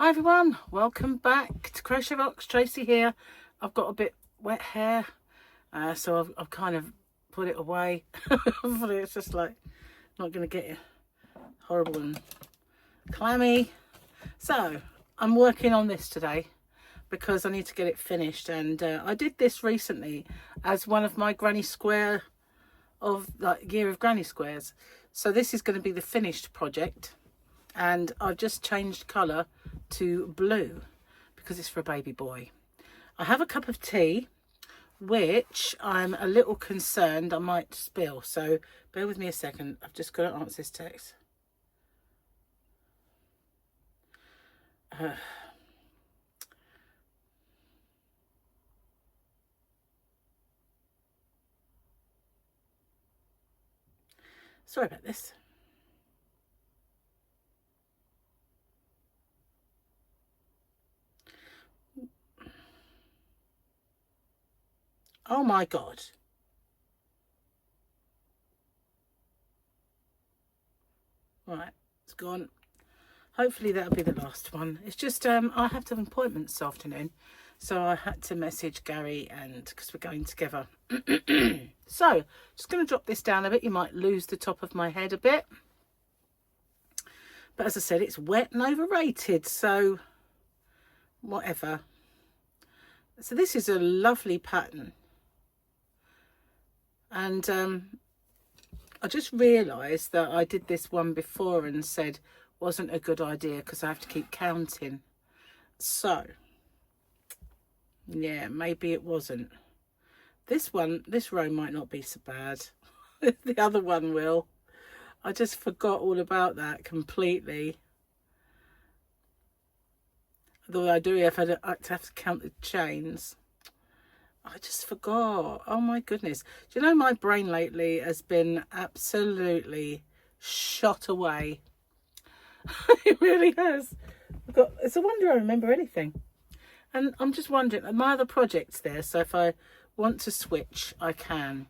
Hi everyone, welcome back to Crochet Box. Tracy here. I've got a bit wet hair, so I've kind of put it away. It's just like not going to get horrible and clammy. So I'm working on this today because I need to get it finished, and I did this recently as one of my granny square of like year of granny squares. So this is going to be the finished project, and I've just changed colour to blue because it's for a baby boy. I have a cup of tea which I'm a little concerned I might spill, so bear with me a second. I've just got to answer this text. Sorry about this. Oh my God. Right, it's gone. Hopefully that'll be the last one. It's just I have to have an appointment this afternoon, so I had to message Gary, and because we're going together. So just going to drop this down a bit. You might lose the top of my head a bit, but as I said, it's wet and overrated, so whatever. So this is a lovely pattern, and I just realised that I did this one before and said wasn't a good idea because I have to keep counting. So yeah, maybe it wasn't. This row might not be so bad. The other one will. I just forgot all about that completely. Although I do have to count the chains. I just forgot. Oh my goodness. Do you know my brain lately has been absolutely shot away? It really has. It's a wonder I remember anything. And I'm just wondering, my other project's there, so if I want to switch, I can.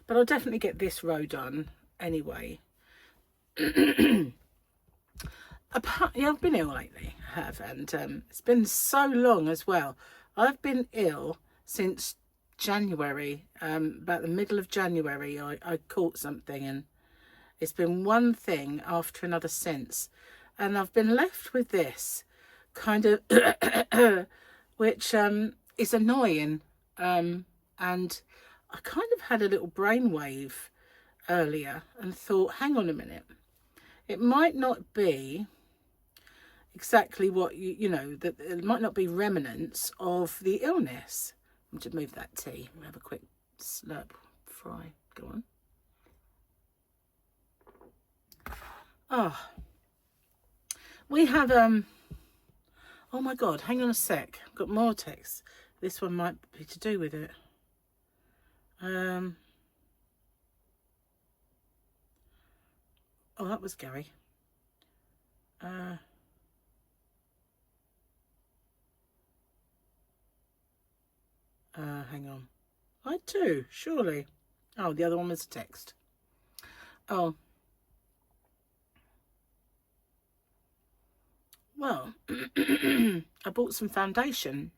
But I'll definitely get this row done anyway. Yeah, I've been ill lately, I have, and it's been so long as well. I've been ill since January, about the middle of January. I caught something, and it's been one thing after another since. And I've been left with this kind of, which is annoying. And I kind of had a little brainwave earlier and thought, hang on a minute. It might not be exactly what you know, that it might not be remnants of the illness. I'm going to move that tea. We'll have a quick slurp fry. Go on. Oh, we have oh my God, hang on a sec. I've got more text. This one might be to do with it. Oh, that was Gary. Hang on. I too, surely. Oh, the other one was a text. Oh. Well, I bought some foundation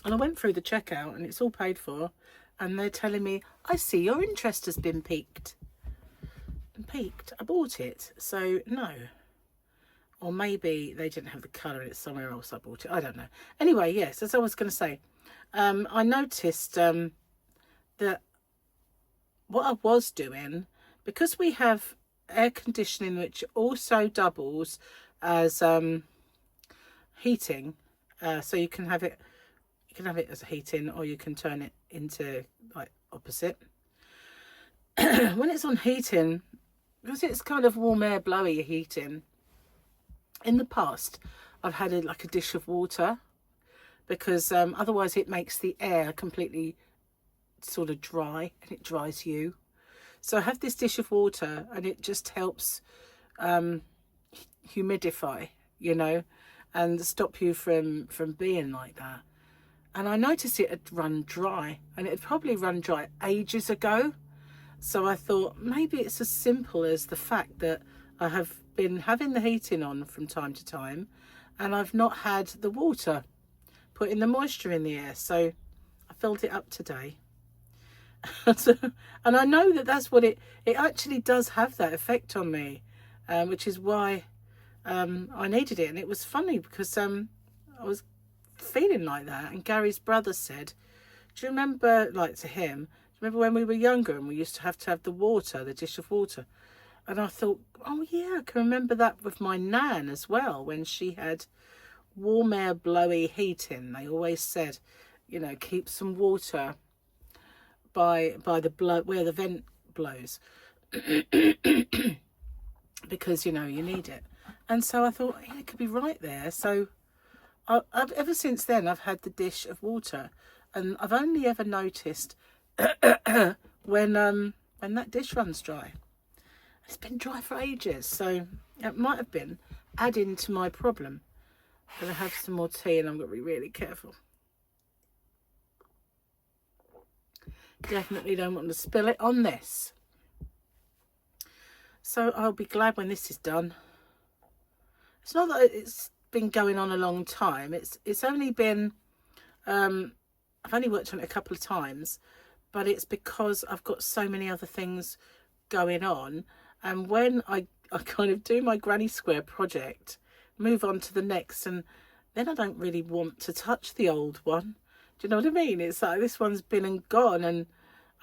and I went through the checkout and it's all paid for, and they're telling me, I see your interest has been piqued. I bought it, so no. Or maybe they didn't have the colour and it's somewhere else I bought it. I don't know. Anyway, yes, as I was going to say, I noticed that what I was doing, because we have air conditioning which also doubles as heating, so you can have it as a heating, or you can turn it into like opposite. When it's on heating, because it's kind of warm air blowy heating, in the past I've had like a dish of water, because otherwise it makes the air completely sort of dry and it dries you. So I have this dish of water and it just helps humidify, you know, and stop you from being like that. And I noticed it had run dry, and it had probably run dry ages ago. So I thought maybe it's as simple as the fact that I have been having the heating on from time to time, and I've not had the water putting the moisture in the air, so I filled it up today. And I know that that's what it actually does have that effect on me, which is why I needed it. And it was funny because I was feeling like that, and Gary's brother said, do you remember, like to him, do you remember when we were younger and we used to have the water, the dish of water? And I thought, oh yeah, I can remember that with my nan as well, when she had warm air blowy heating. They always said, you know, keep some water by the blow where the vent blows because, you know, you need it. And so I thought, yeah, it could be right there. So I've ever since then I've had the dish of water, and I've only ever noticed when that dish runs dry. It's been dry for ages, so it might have been adding to my problem. I'm going to have some more tea, and I'm going to be really careful. Definitely don't want to spill it on this. So I'll be glad when this is done. It's not that it's been going on a long time. It's only been, I've only worked on it a couple of times, but it's because I've got so many other things going on. And when I kind of do my granny square project, move on to the next, and then I don't really want to touch the old one. Do you know what I mean? It's like this one's been and gone, and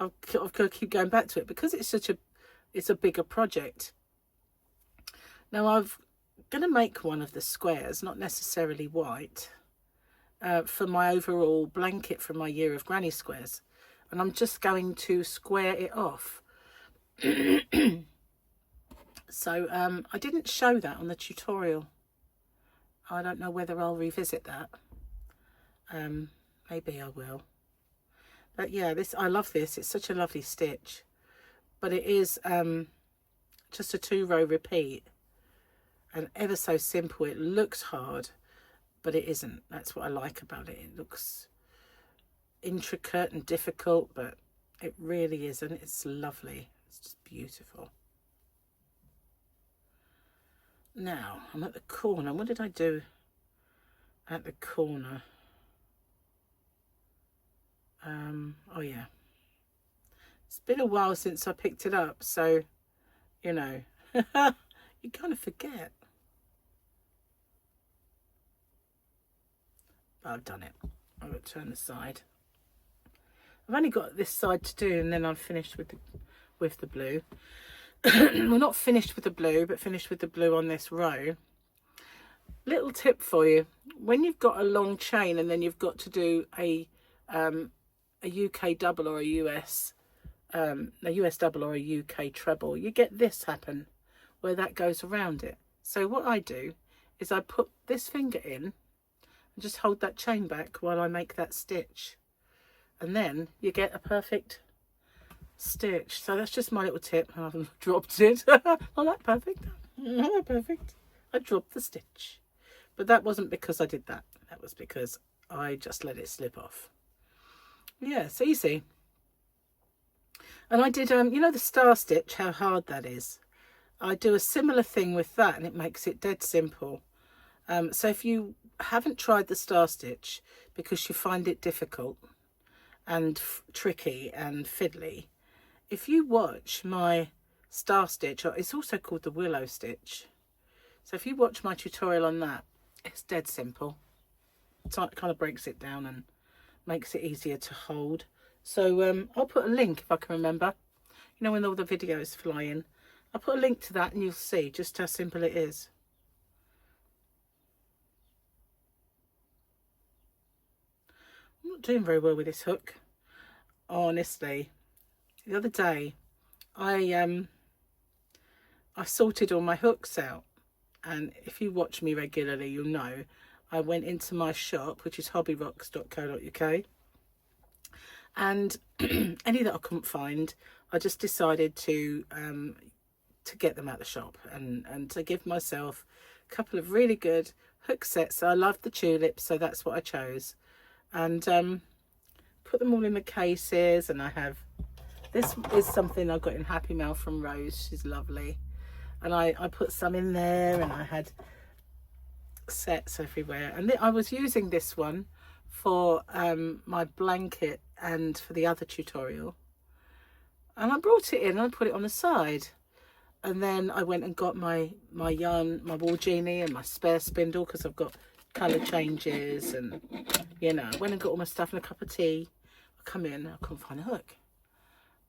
I've got to keep going back to it because it's a bigger project. Now I'm going to make one of the squares, not necessarily white, for my overall blanket from my year of granny squares, and I'm just going to square it off. So I didn't show that on the tutorial. I don't know whether I'll revisit that. Maybe I will. But yeah, I love this. It's such a lovely stitch. But it is just a 2-row repeat. And ever so simple. It looks hard, but it isn't. That's what I like about it. It looks intricate and difficult, but it really isn't. It's lovely. It's just beautiful. Now, I'm at the corner. What did I do at the corner? Oh yeah. It's been a while since I picked it up, so, you know, you kind of forget. But I've done it. I'm going to turn the side. I've only got this side to do, and then I'm finished with the blue. Well, not finished with the blue, but finished with the blue on this row. Little tip for you: when you've got a long chain and then you've got to do a UK double or a US double or a UK treble, you get this happen where that goes around it. So what I do is I put this finger in and just hold that chain back while I make that stitch, and then you get a perfect stitch. So that's just my little tip. I've dropped it. Not that perfect. Not that perfect. I dropped the stitch, but that wasn't because I did that. That was because I just let it slip off. Yeah, it's easy. And I did you know the star stitch, how hard that is. I do a similar thing with that, and it makes it dead simple. So if you haven't tried the star stitch because you find it difficult and tricky and fiddly, if you watch my star stitch, or it's also called the willow stitch, so if you watch my tutorial on that, it's dead simple. It kind of breaks it down and makes it easier to hold. So I'll put a link if I can remember, you know, when all the videos fly in, I'll put a link to that and you'll see just how simple it is. I'm not doing very well with this hook, honestly. The other day I sorted all my hooks out, and if you watch me regularly you'll know I went into my shop, which is hobbyrocks.co.uk, and any that I couldn't find, I just decided to get them out of the shop and to give myself a couple of really good hook sets. So I loved the tulips, so that's what I chose, and put them all in the cases. And I have, this is something I got in Happy Mail from Rose. She's lovely. and I put some in there, and I had sets everywhere. And I was using this one for my blanket and for the other tutorial, and I brought it in and I put it on the side. And then I went and got my yarn, my wool genie and my spare spindle, because I've got colour changes, and you know, I went and got all my stuff and a cup of tea. I come in, I couldn't find a hook,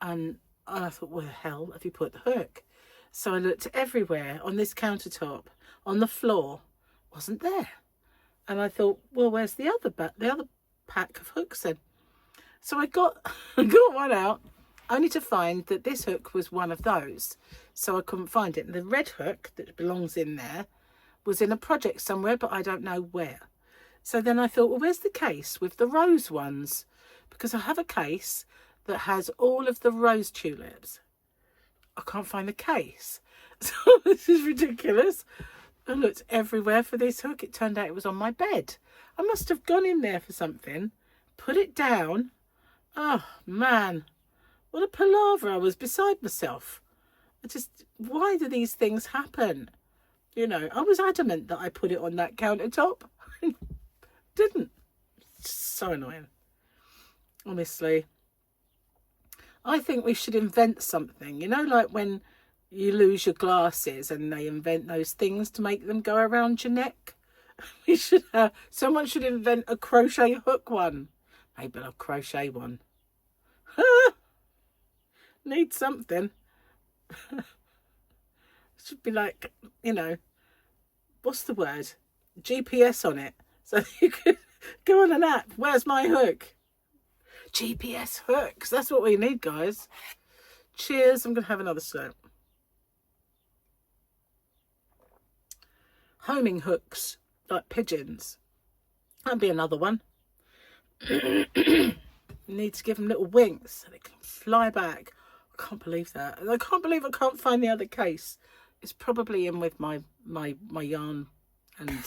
and I thought, where the hell have you put the hook? So I looked everywhere, on this countertop, on the floor, wasn't there. And I thought, well, where's the other pack of hooks then? So I got one out, only to find that this hook was one of those. So I couldn't find it. And the red hook that belongs in there was in a project somewhere, but I don't know where. So then I thought, well, where's the case with the rose ones? Because I have a case that has all of the rose tulips. I can't find the case. So this is ridiculous. I looked everywhere for this hook. It turned out it was on my bed. I must have gone in there for something, put it down. Oh, man. What a palaver. I was beside myself. Why do these things happen? You know, I was adamant that I put it on that countertop. Didn't. It's so annoying. Honestly. I think we should invent something. You know, like when you lose your glasses and they invent those things to make them go around your neck. We should have, someone should invent a crochet hook one. Maybe a crochet one. Need something. Should be like, you know, what's the word? GPS on it. So you could go on an app. Where's my hook? GPS hooks. That's what we need, guys. Cheers. I'm going to have another slurp. Homing hooks, like pigeons. That'd be another one. Need to give them little winks so they can fly back. I can't believe that. I can't believe I can't find the other case. It's probably in with my yarn and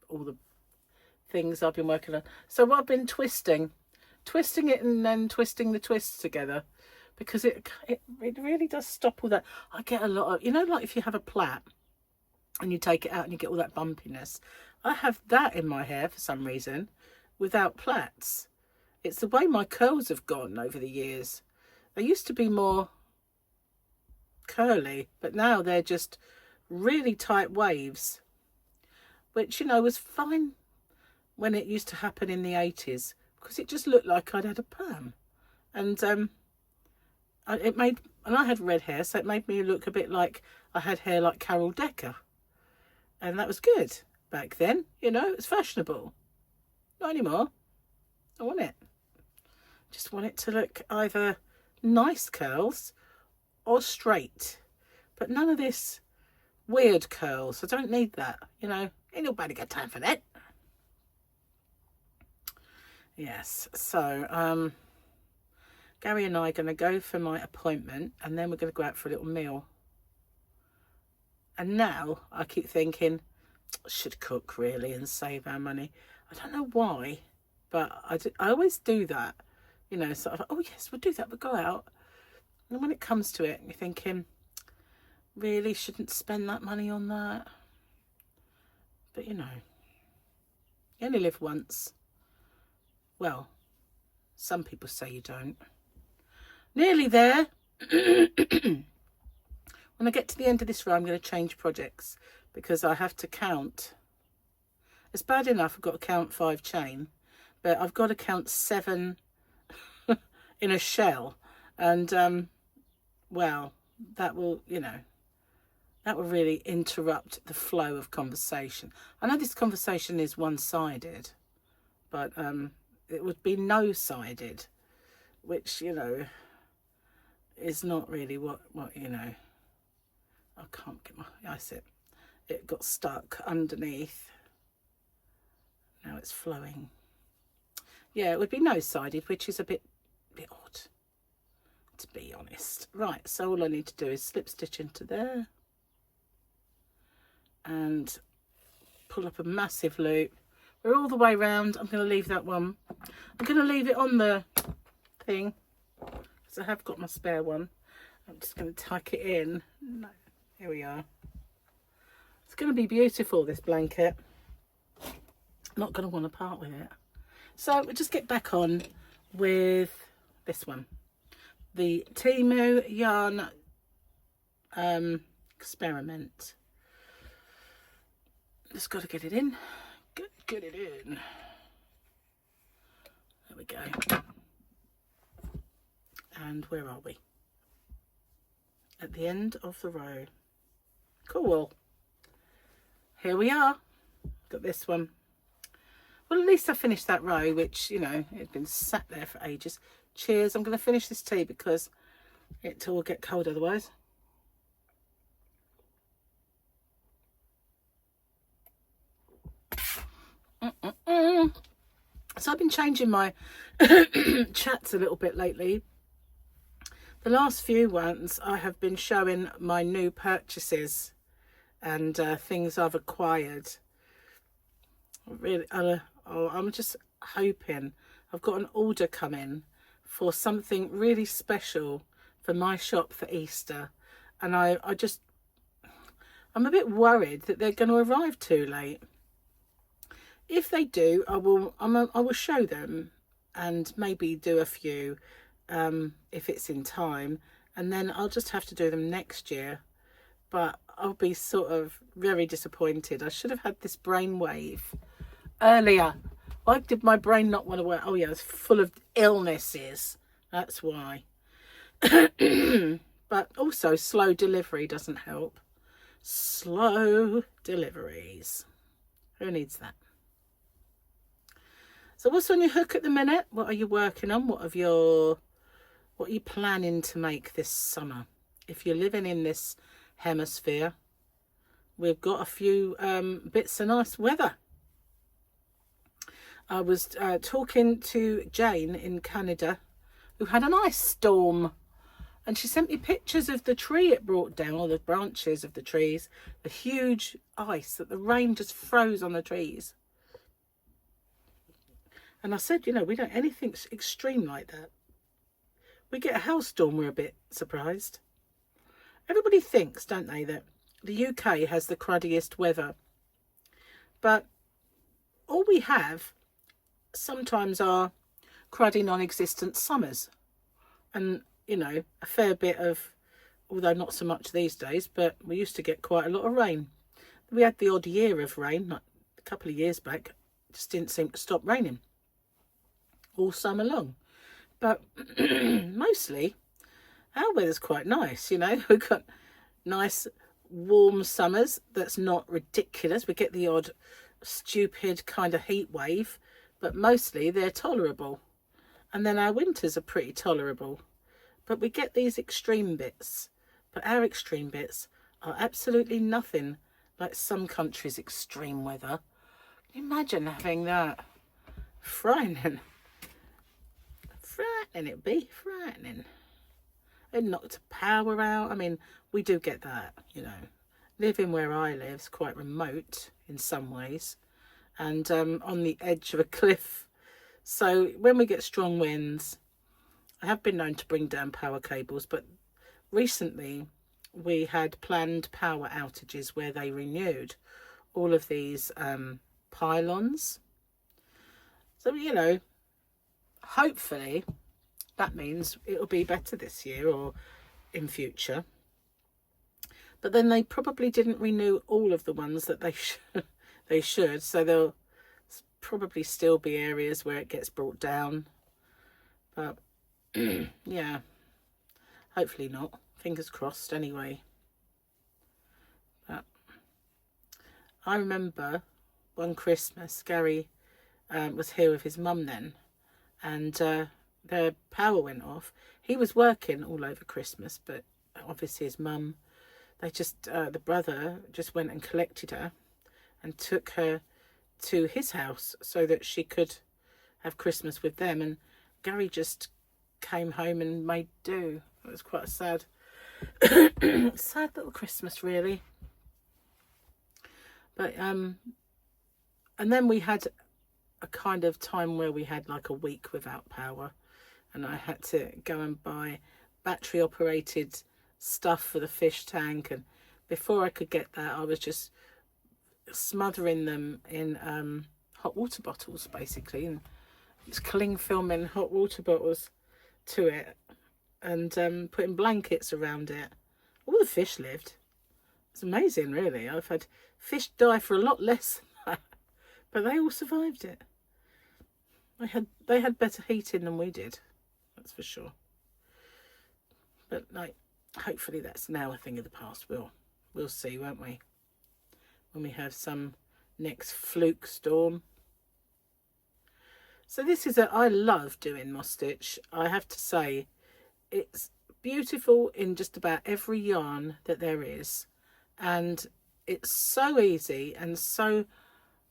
all the things I've been working on. So I've been twisting it and then twisting the twists together, because it really does stop all that. I get a lot of, you know, like if you have a plait and you take it out and you get all that bumpiness. I have that in my hair for some reason without plaits. It's the way my curls have gone over the years. They used to be more curly, but now they're just really tight waves, which, you know, was fine when it used to happen in the 80s, because it just looked like I'd had a perm. And I had red hair, so it made me look a bit like I had hair like Carol Decker. And that was good back then, you know, it was fashionable. Not anymore. I want it. Just want it to look either nice curls or straight, but none of this weird curls. I don't need that, you know. Ain't nobody got time for that. Yes, so Gary and I are going to go for my appointment, and then we're going to go out for a little meal. And now I keep thinking, I should cook really and save our money. I don't know why, but I always do that. You know, sort of, oh yes, we'll do that, we'll go out. And when it comes to it, you're thinking, really shouldn't spend that money on that. But you know, you only live once. Well, some people say you don't. Nearly there. When I get to the end of this row, I'm going to change projects, because I have to count. It's bad enough I've got to count 5 chain, but I've got to count 7 in a shell. And, well, that will, you know, that will really interrupt the flow of conversation. I know this conversation is one-sided, but it would be no-sided, which, you know, is not really what you know. I can't get my, I see it got stuck underneath. Now it's flowing. Yeah, it would be no-sided, which is a bit odd, to be honest. Right, so all I need to do is slip stitch into there and pull up a massive loop. We're all the way round. I'm going to leave that one. I'm going to leave it on the thing, because I have got my spare one. I'm just going to tuck it in. No, here we are. It's going to be beautiful, this blanket. Not going to want to part with it. So we'll just get back on with this one. The TEMU yarn experiment. Just got to get it in. Get it in. There we go. And where are we? At the end of the row. Cool. Here we are. Got this one. Well, at least I finished that row, which, you know, it had been sat there for ages. Cheers. I'm going to finish this tea because it will get cold otherwise. So I've been changing my chats a little bit lately. The last few ones I have been showing my new purchases and things I've acquired. Really, I'm just hoping. I've got an order coming for something really special for my shop for Easter, and I'm a bit worried that they're going to arrive too late. If they do, I will show them and maybe do a few if it's in time, and then I'll just have to do them next year. But I'll be sort of very disappointed. I should have had this brainwave earlier. Why did my brain not want to work? Oh yeah, it's full of illnesses. That's why. But also slow delivery doesn't help. Slow deliveries. Who needs that? So what's on your hook at the minute? What are you working on? What are you planning to make this summer? If you're living in this hemisphere, we've got a few bits of nice weather. I was talking to Jane in Canada, who had an ice storm, and she sent me pictures of the tree it brought down, or the branches of the trees, the huge ice that the rain just froze on the trees. And I said, you know, we don't anything extreme like that. We get a hailstorm, we're a bit surprised. Everybody thinks, don't they, that the UK has the cruddiest weather. But all we have sometimes are cruddy non-existent summers. And, you know, a fair bit of, although not so much these days, but we used to get quite a lot of rain. We had the odd year of rain, like a couple of years back. It just didn't seem to stop raining all summer long. But mostly our weather's quite nice, you know. We've got nice warm summers that's not ridiculous. We get the odd stupid kind of heat wave, but mostly they're tolerable. And then our winters are pretty tolerable. But we get these extreme bits. But our extreme bits are absolutely nothing like some countries' extreme weather. Can you imagine having that? Frightening. Frightening it'd be. Frightening. It knocked the power out. I mean, we do get that, you know. Living where I live is quite remote in some ways, and on the edge of a cliff. So when we get strong winds, I have been known to bring down power cables, but recently we had planned power outages where they renewed all of these pylons. So, you know, hopefully that means it'll be better this year or in future. But then they probably didn't renew all of the ones that they should. So there'll probably still be areas where it gets brought down. But yeah, hopefully not. Fingers crossed anyway. But I remember one Christmas, Gary was here with his mum then, and their power went off. He was working all over Christmas, but obviously his mum, they just the brother just went and collected her and took her to his house so that she could have Christmas with them. And Gary just came home and made do. It was quite a sad sad little Christmas, really. But and then we had a kind of time where we had like a week without power, and I had to go and buy battery operated stuff for the fish tank, and before I could get that I was just smothering them in hot water bottles, basically, and it's cling film in hot water bottles to it, and putting blankets around it. All the fish lived. It's amazing, really. I've had fish die for a lot less than that, but they all survived it. They had better heating than we did, that's for sure. But like, hopefully that's now a thing of the past. We'll see, won't we? When we have some next fluke storm. So this is I love doing moss stitch. I have to say, it's beautiful in just about every yarn that there is, and it's so easy and so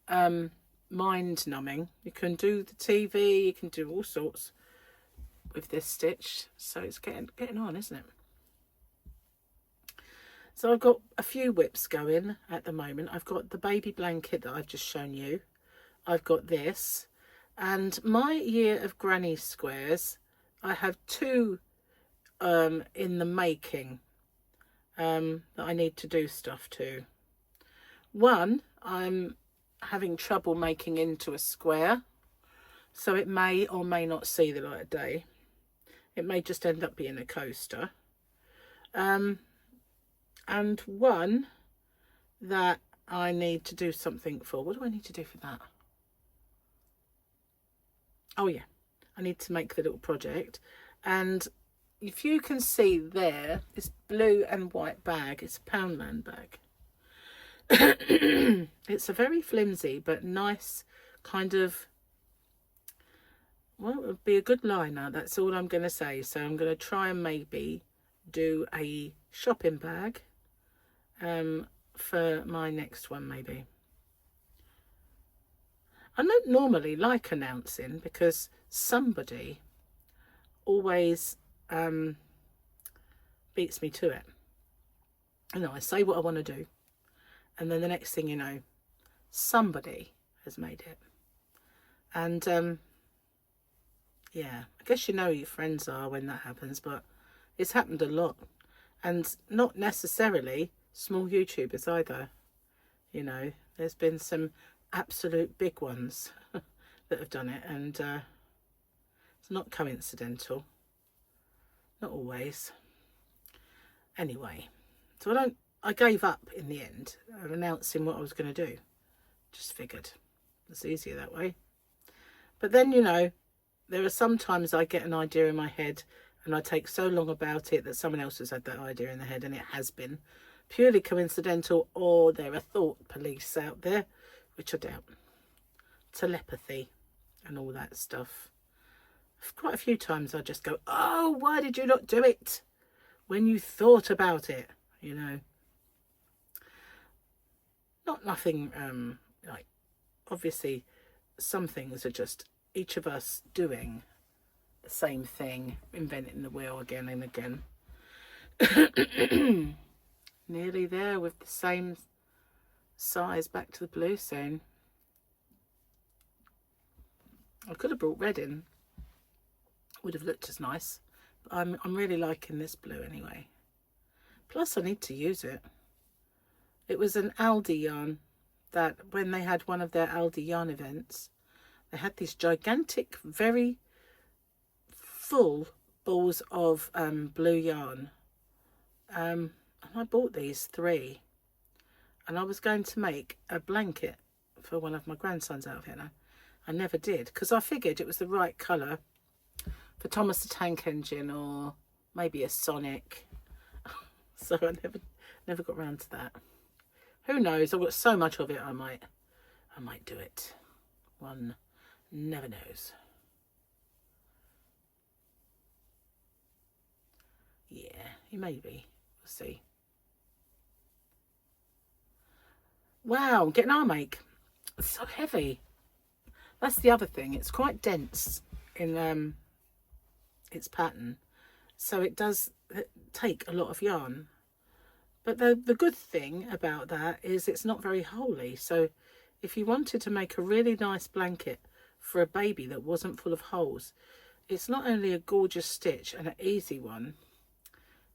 mind numbing. You can do the TV, you can do all sorts with this stitch, so it's getting on, isn't it? So I've got a few whips going at the moment. I've got the baby blanket that I've just shown you. I've got this, and my year of granny squares, I have two in the making that I need to do stuff to. One, I'm having trouble making into a square, so it may or may not see the light of day. It may just end up being a coaster. And one that I need to do something for. What do I need to do for that? Oh yeah, I need to make the little project. And if you can see there, this blue and white bag, it's a Poundland bag. It's a very flimsy but nice kind of, well, it would be a good liner, that's all I'm going to say. So I'm going to try and maybe do a shopping bag for my next one, maybe. I don't normally like announcing because somebody always beats me to it. You know, I say what I want to do, and then the next thing you know, somebody has made it. And yeah, I guess you know who your friends are when that happens, but it's happened a lot, and not necessarily small YouTubers either. You know, there's been some absolute big ones that have done it, and it's not coincidental, not always. Anyway, so I gave up in the end of announcing what I was going to do. Just figured it's easier that way. But then, you know, there are sometimes I get an idea in my head and I take so long about it that someone else has had that idea in their head, and it has been purely coincidental, or there are thought police out there, which I doubt. Telepathy and all that stuff. Quite a few times I just go, oh, why did you not do it when you thought about it? You know, nothing like, obviously some things are just each of us doing the same thing, inventing the wheel again and again. Nearly there with the same size back to the blue soon. I could have brought red in, would have looked as nice, but I'm really liking this blue anyway. Plus I need to use it. It was an Aldi yarn that when they had one of their Aldi yarn events, they had these gigantic, very full balls of blue yarn, and I bought these 3, and I was going to make a blanket for one of my grandsons out of it. I never did, because I figured it was the right colour for Thomas the Tank Engine, or maybe a Sonic. So I never got round to that. Who knows? I've got so much of it, I might do it. One never knows. Yeah, maybe. We'll see. Wow, getting arm ache. It's so heavy. That's the other thing. It's quite dense in its pattern, so it does take a lot of yarn. But the good thing about that is it's not very holey. So if you wanted to make a really nice blanket for a baby that wasn't full of holes, it's not only a gorgeous stitch and an easy one,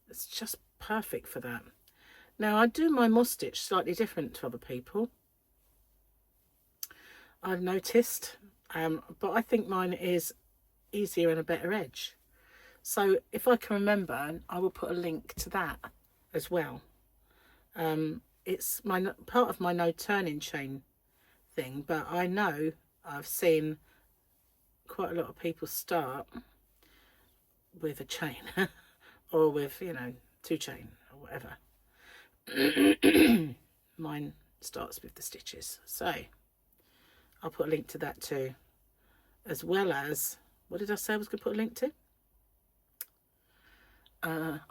it's just perfect for that. Now I do my moss stitch slightly different to other people. I've noticed, but I think mine is easier and a better edge. So if I can remember, I will put a link to that as well. It's part of my no turning chain thing, but I know I've seen quite a lot of people start with a chain or with, you know, 2 chain or whatever. Mine starts with the stitches, so I'll put a link to that too, as well as, what did I say I was going to put a link to?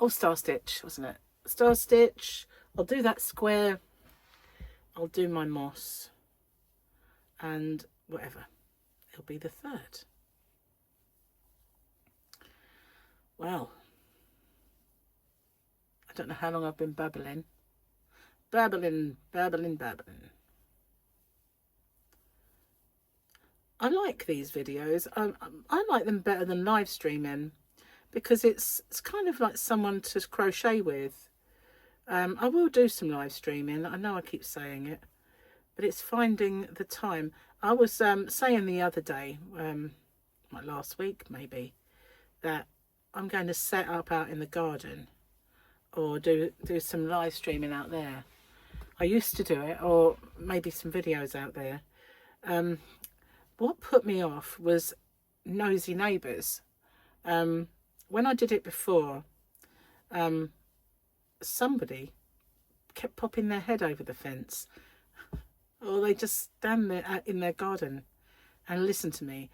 Star stitch, wasn't it? Star stitch. I'll do that square, I'll do my moss, and whatever, it'll be the 3rd. Well, I don't know how long I've been babbling. Babbling. I like these videos. I like them better than live streaming, because it's kind of like someone to crochet with. I will do some live streaming. I know I keep saying it, but it's finding the time. I was saying the other day, like last week maybe, that I'm going to set up out in the garden or do some live streaming out there. I used to do it, or maybe some videos out there. What put me off was nosy neighbours. When I did it before, somebody kept popping their head over the fence, or they just stand there in their garden and listen to me.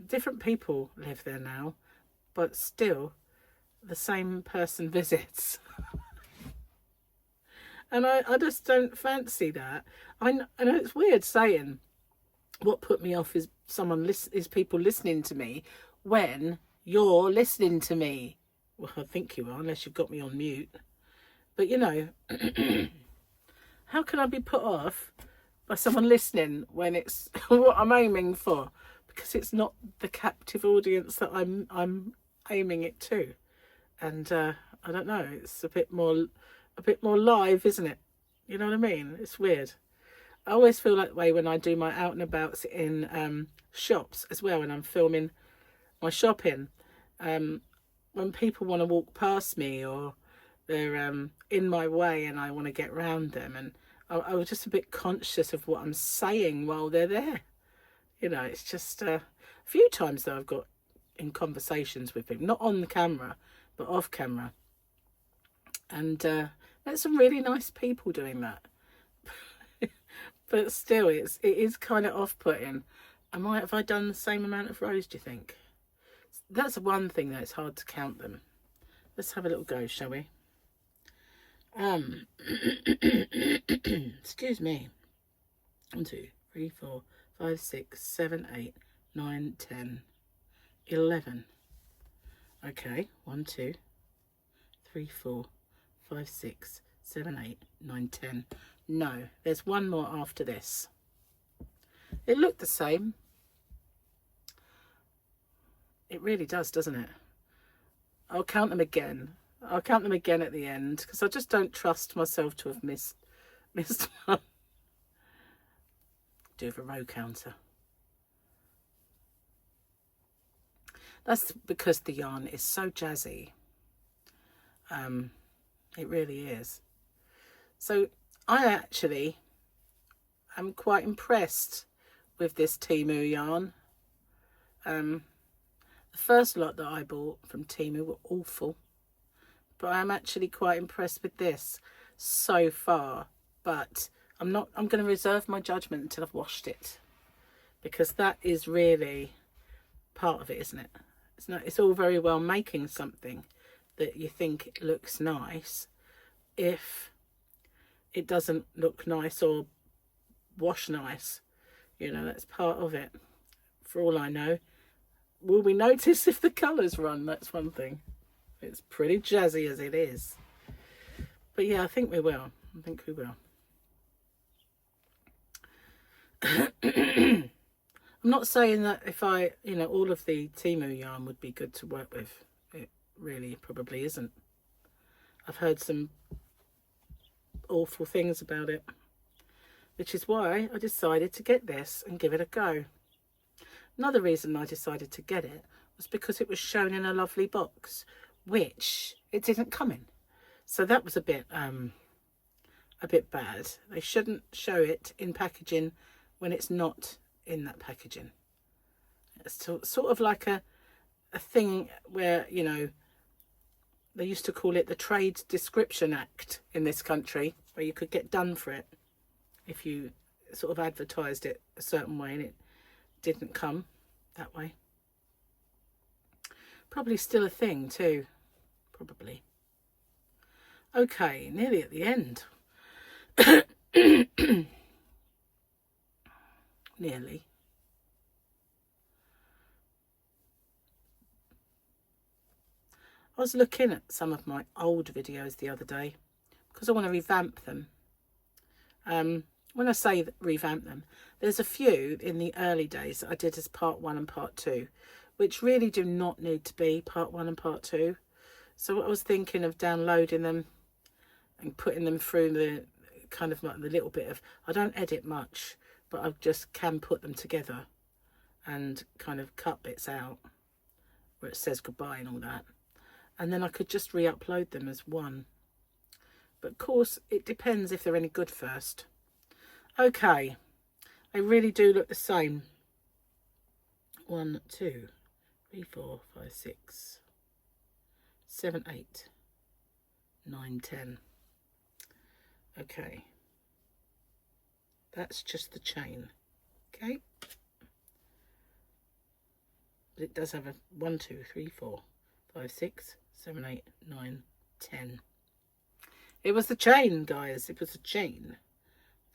Different people live there now, but still the same person visits. And I just don't fancy that. I know it's weird saying what put me off is people listening to me when you're listening to me. Well, I think you are, unless you've got me on mute. But you know, how can I be put off by someone listening when it's what I'm aiming for? Because it's not the captive audience that I'm aiming it to. And I don't know, it's a bit more live, isn't it? You know what I mean? It's weird. I always feel that way when I do my out and abouts in shops as well, when I'm filming my shopping. When people want to walk past me, or they're in my way and I want to get round them, and I was just a bit conscious of what I'm saying while they're there. You know, it's just a few times that I've got in conversations with people, not on the camera, but off camera. And there's some really nice people doing that. But still, it is kind of off-putting. Have I done the same amount of rows, do you think? That's one thing that it's hard to count them. Let's have a little go, shall we? Excuse me. 1, 2, 3, 4, 5, 6, 7, 8, 9, 10, 11. Okay, 1, 2, 3, 4, 5, 6, 7, 8, 9, 10. No, there's one more after this. It looked the same. It really does, doesn't it? I'll count them again. I'll count them again at the end, because I just don't trust myself to have missed one. Do a row counter. That's because the yarn is so jazzy. It really is. So I actually am quite impressed with this TEMU yarn. The first lot that I bought from TEMU were awful, but I'm actually quite impressed with this so far. But I'm going to reserve my judgment until I've washed it, because that is really part of it, isn't it? It's all very well making something that you think looks nice. If it doesn't look nice or wash nice, you know, that's part of it. For all I know, will we notice if the colours run? That's one thing. It's pretty jazzy as it is. But yeah, I think we will. I'm not saying that if all of the TEMU yarn would be good to work with. It really probably isn't. I've heard some awful things about it. which is why I decided to get this and give it a go. Another reason I decided to get it was because it was shown in a lovely box, which it didn't come in. So that was a bit bad. They shouldn't show it in packaging when it's not in that packaging. It's sort of like a thing where, you know, they used to call it the Trade Description Act in this country, where you could get done for it if you sort of advertised it a certain way and it didn't come that way. Probably still a thing too, probably. Okay, nearly at the end. Nearly. I was looking at some of my old videos the other day because I want to revamp them. When I say revamp them, there's a few in the early days that I did as part 1 and part 2, which really do not need to be part 1 and part 2. So I was thinking of downloading them and putting them through the kind of like the little bit of, I don't edit much, but I just can put them together and kind of cut bits out where it says goodbye and all that. And then I could just re-upload them as one. But of course, it depends if they're any good first. Okay, they really do look the same. 1, 2, 3, 4, 5, 6, 7, 8, 9, 10. Okay, that's just the chain. Okay, but it does have a 1, 2, 3, 4, 5, 6, 7, 8, 9, 10. It was the chain, guys. It was a chain.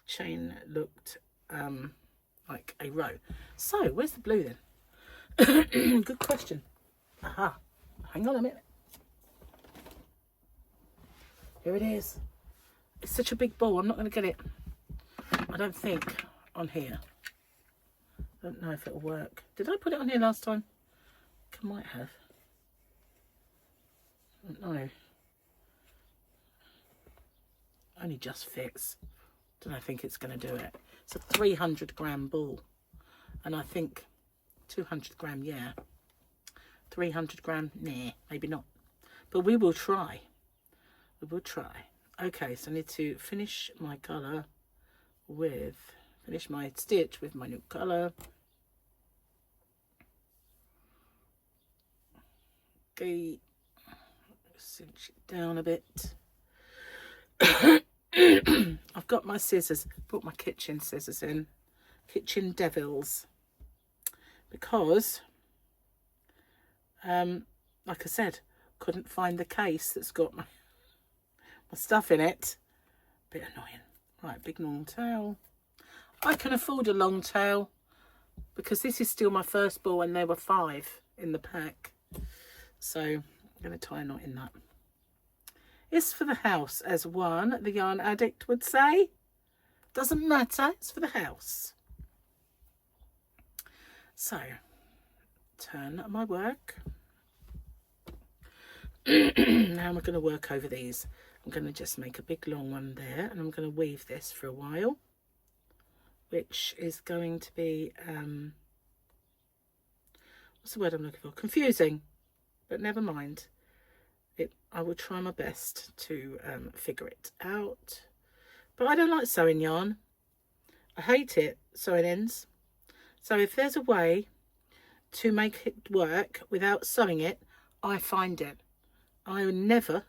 Chain looked like a row. So where's the blue then? Good question. Aha, hang on a minute. Here it is. It's such a big ball, I'm not going to get it, I don't think, on here. I don't know if it'll work. Did I put it on here last time? I might have. I don't know. Only just fits. Don't think it's going to do it. It's a 300 gram ball, and I think 200 gram, yeah. 300 gram, nah, maybe not. But we will try. We will try. Okay, so I need to finish my colour with, finish my stitch with my new colour. Okay, cinch it down a bit. I've got my scissors, brought my kitchen scissors in, Kitchen Devils, because like I said, couldn't find the case that's got my stuff in it. Bit annoying. Right, big long tail. I can afford a long tail because this is still my first ball and there were 5 in the pack, so I'm going to tie a knot in that. It's for the house, as one, the yarn addict, would say. Doesn't matter, it's for the house. So, turn my work. Now I'm going to work over these. I'm going to just make a big long one there, and I'm going to weave this for a while, which is going to be, what's the word I'm looking for? Confusing, but never mind. I will try my best to figure it out. But I don't like sewing yarn. I hate it, sewing ends. So if there's a way to make it work without sewing it, I find it. I will never,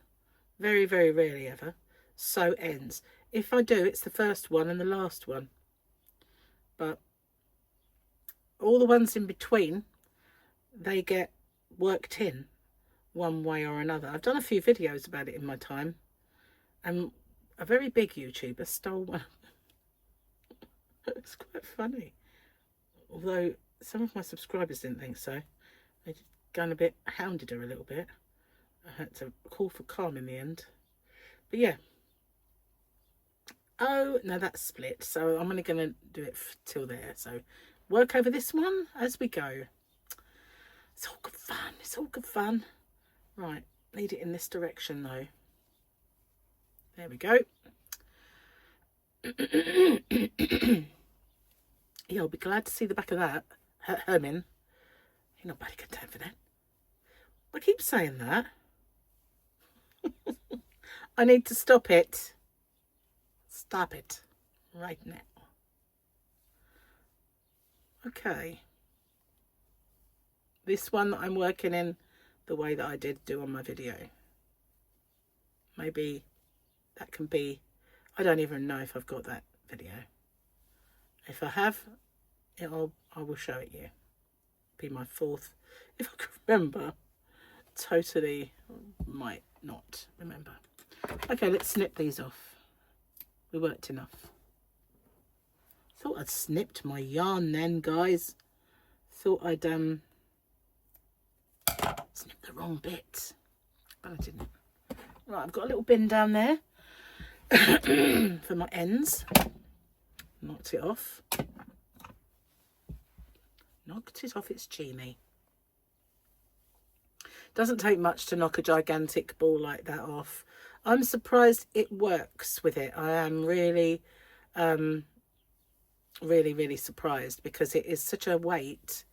very, very rarely ever, sew ends. If I do, it's the first one and the last one. But all the ones in between, they get worked in one way or another. I've done a few videos about it in my time, and a very big YouTuber stole one. It's quite funny, although some of my subscribers didn't think so. They kind of hounded her a little bit. I had to call for calm in the end, but yeah. Oh no, that's split, so I'm only going to do it till there. So work over this one as we go. It's all good fun. It's all good fun. Right, need it in this direction though. There we go. Yeah, I'll be glad to see the back of that. Herman. Ain't nobody got time for that. I keep saying that. I need to stop it. Stop it. Right now. Okay. This one that I'm working in the way that I did do on my video. Maybe that can be... I don't even know if I've got that video. If I have, I will show it you. Be my fourth. If I can remember. Totally might not remember. Okay, let's snip these off. We worked enough. Thought I'd snipped my yarn then, guys. Thought I'd snipped the wrong bit, but I didn't. Right, I've got a little bin down there for my ends. Knocked it off. Knocked it off its chimney. Doesn't take much to knock a gigantic ball like that off. I'm surprised it works with it. I am really, really surprised, because it is such a weight,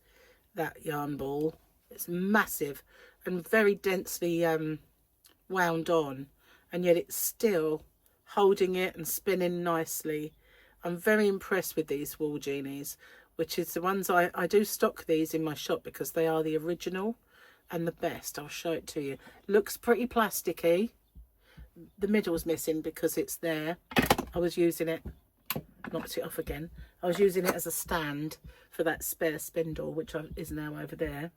that yarn ball. It's massive and very densely wound on, and yet it's still holding it and spinning nicely. I'm very impressed with these wool genies, which is the ones I do stock these in my shop because they are the original and the best. I'll show it to you. Looks pretty plasticky. The middle's missing because it's there. I was using it, knocked it off again. I was using it as a stand for that spare spindle, which is now over there.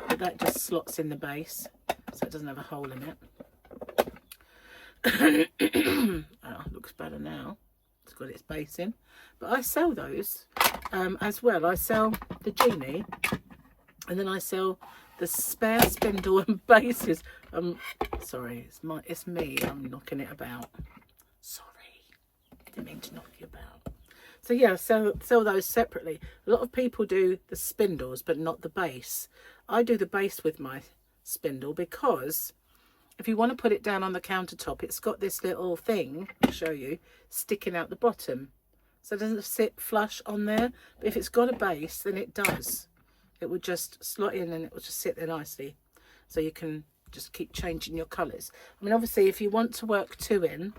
But that just slots in the base, so it doesn't have a hole in it. Oh, looks better now. It's got its base in. But I sell those as well. I sell the genie, and then I sell the spare spindle and bases. Sorry, it's me. I'm knocking it about. Sorry, didn't mean to knock you about. So yeah, sell those separately. A lot of people do the spindles, but not the base. I do the base with my spindle because if you want to put it down on the countertop, it's got this little thing, I'll show you, sticking out the bottom. So it doesn't sit flush on there. But if it's got a base, then it does. It would just slot in and it will just sit there nicely. So you can just keep changing your colours. I mean, obviously, if you want to work two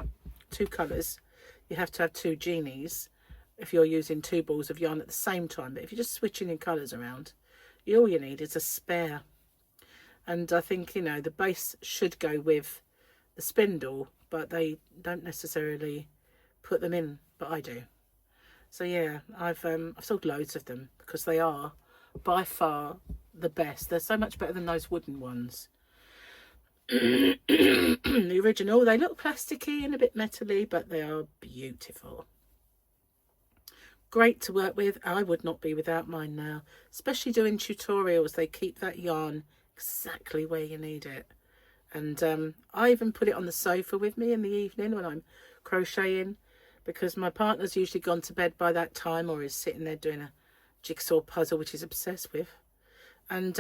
colours, you have to have two genies if you're using two balls of yarn at the same time. But if you're just switching your colours around, all you need is a spare. And I think, you know, the base should go with the spindle, but they don't necessarily put them in, but I do. So yeah, I've sold loads of them because they are by far the best. They're so much better than those wooden ones. The original, they look plasticky and a bit metally, but they are beautiful. Great to work with. I would not be without mine now, especially doing tutorials. They keep that yarn exactly where you need it. And I even put it on the sofa with me in the evening when I'm crocheting, because my partner's usually gone to bed by that time, or is sitting there doing a jigsaw puzzle, which he's obsessed with. And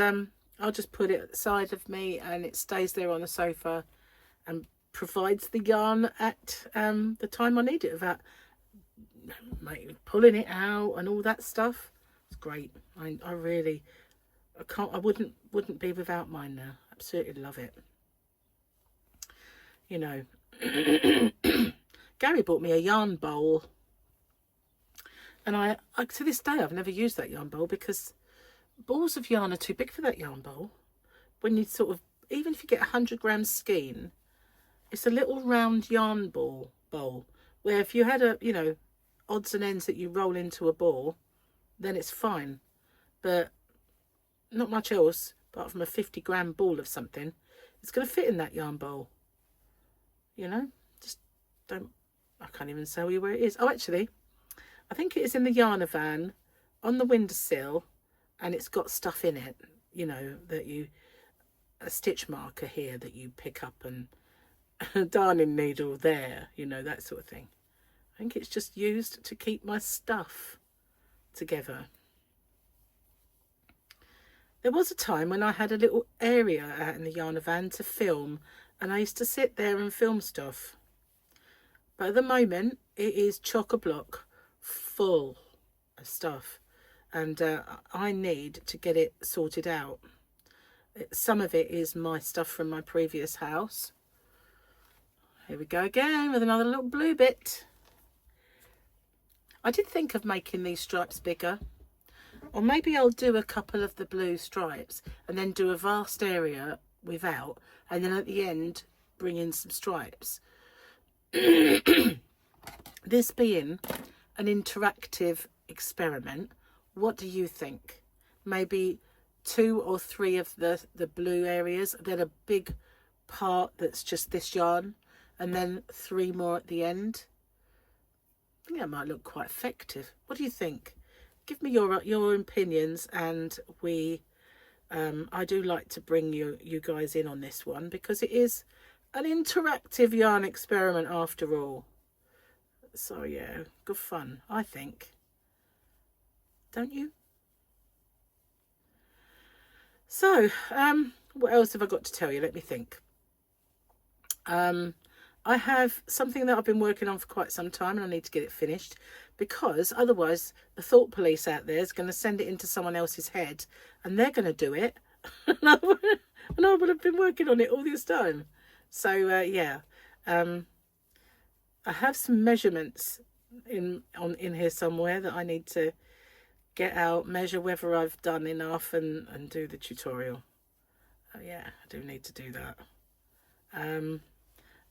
I'll just put it at the side of me and it stays there on the sofa and provides the yarn at the time I need it, without pulling it out and all that stuff. It's great. I wouldn't be without mine now. Absolutely love it. You know, Gary bought me a yarn bowl, and I to this day I've never used that yarn bowl because balls of yarn are too big for that yarn bowl. When you sort of, even if you get 100 grams skein, it's a little round yarn bowl where if you had a, you know, odds and ends that you roll into a ball, then it's fine. But not much else apart from a 50-gram ball of something. It's going to fit in that yarn bowl. You know, just don't. I can't even tell you where it is. Oh, actually, I think it is in the yarn van on the windowsill, and it's got stuff in it. You know, that you, a stitch marker here that you pick up, and a darning needle there. You know, that sort of thing. I think it's just used to keep my stuff together. There was a time when I had a little area out in the yarn van to film, and I used to sit there and film stuff. But at the moment, it is chock-a-block full of stuff. And I need to get it sorted out. Some of it is my stuff from my previous house. Here we go again with another little blue bit. I did think of making these stripes bigger. Or maybe I'll do a couple of the blue stripes and then do a vast area without. And then at the end, bring in some stripes. This being an interactive experiment, what do you think? Maybe 2 or 3 of the blue areas, then a big part that's just this yarn, and then 3 more at the end. I think that might look quite effective. What do you think? Give me your opinions, and I do like to bring you guys in on this one because it is an interactive yarn experiment after all. So yeah, good fun, I think. Don't you? So, what else have I got to tell you? Let me think. I have something that I've been working on for quite some time, and I need to get it finished because otherwise the thought police out there is going to send it into someone else's head and they're going to do it. And I would have been working on it all this time. So, yeah. I have some measurements in here somewhere that I need to get out, measure whether I've done enough and do the tutorial. Oh yeah, I do need to do that.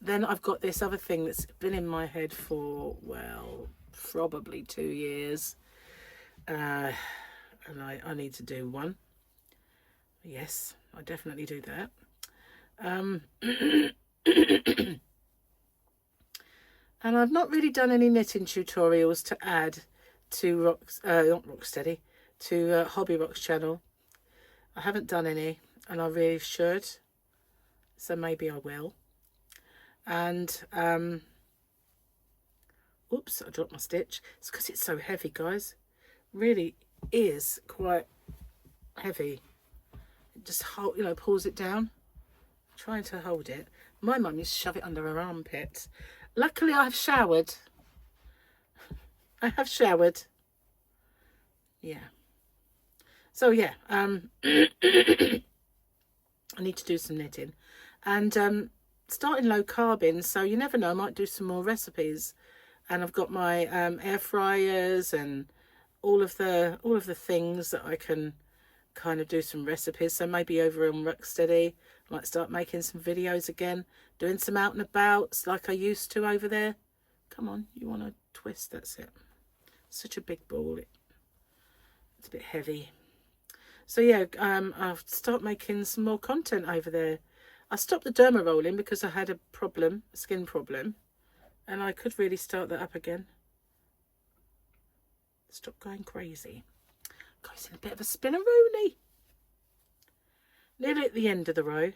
Then I've got this other thing that's been in my head for, well, probably 2 years. And I need to do one. Yes, I definitely do that. And I've not really done any knitting tutorials to add to Hobby Rock's channel. I haven't done any, and I really should. So maybe I will. And oops, I dropped my stitch. It's because it's so heavy, guys. Really is quite heavy. It just pulls it down. I'm trying to hold it. My mum used to shove it under her armpit. Luckily, I've showered. I have showered. Yeah. So yeah, I need to do some knitting, and starting low carbing. So you never know, I might do some more recipes. And I've got my air fryers and all of the things that I can kind of do some recipes. So maybe over on Rocksteady, I might start making some videos again, doing some out and abouts like I used to over there. Come on, you want to twist? That's it. Such a big ball. It's a bit heavy. So yeah, I'll start making some more content over there. I stopped the derma rolling because I had a skin problem, and I could really start that up again. Stop going crazy. Guys, in a bit of a spinneroonie. Nearly at the end of the row.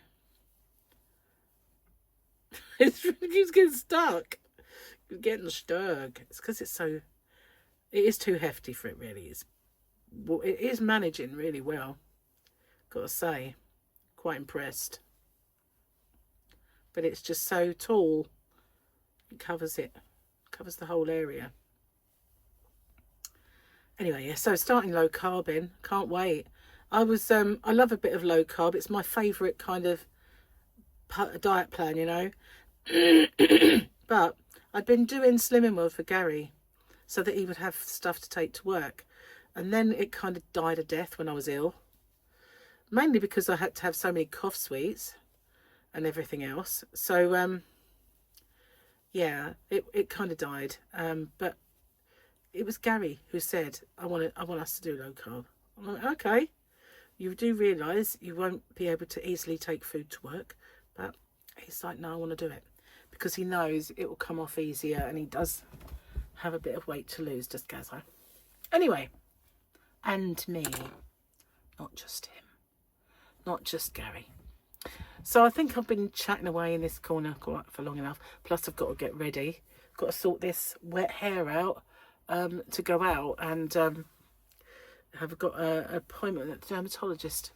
It's getting stuck. It's getting stuck. It's because it is too hefty for it, really. Well, it is managing really well. Gotta say, quite impressed. But it's just so tall. It covers the whole area. Anyway, yeah, so starting low carbing, can't wait. I love a bit of low carb. It's my favourite kind of diet plan, you know. But I'd been doing Slimming World for Gary so that he would have stuff to take to work. And then it kind of died a death when I was ill. Mainly because I had to have so many cough sweets and everything else. So, yeah, it kind of died. But it was Gary who said, I want us to do low carb. I'm like, okay. You do realise you won't be able to easily take food to work. But he's like, no, I want to do it. Because he knows it will come off easier, and he does have a bit of weight to lose, does Gazza. Anyway, and me. Not just him. Not just Gary. So I think I've been chatting away in this corner quite for long enough. Plus I've got to get ready. Got to sort this wet hair out to go out, and have got an appointment at the dermatologist.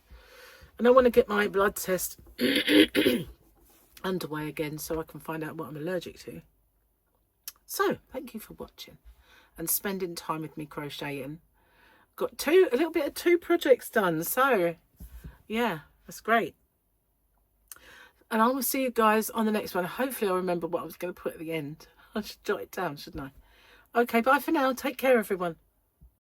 And I want to get my blood test underway again so I can find out what I'm allergic to. So thank you for watching and spending time with me crocheting. Got a little bit of 2 projects done, so yeah, that's great. And I will see you guys on the next one. Hopefully I'll remember what I was going to put at the end. I should jot it down, shouldn't I? Okay, bye for now. Take care, everyone.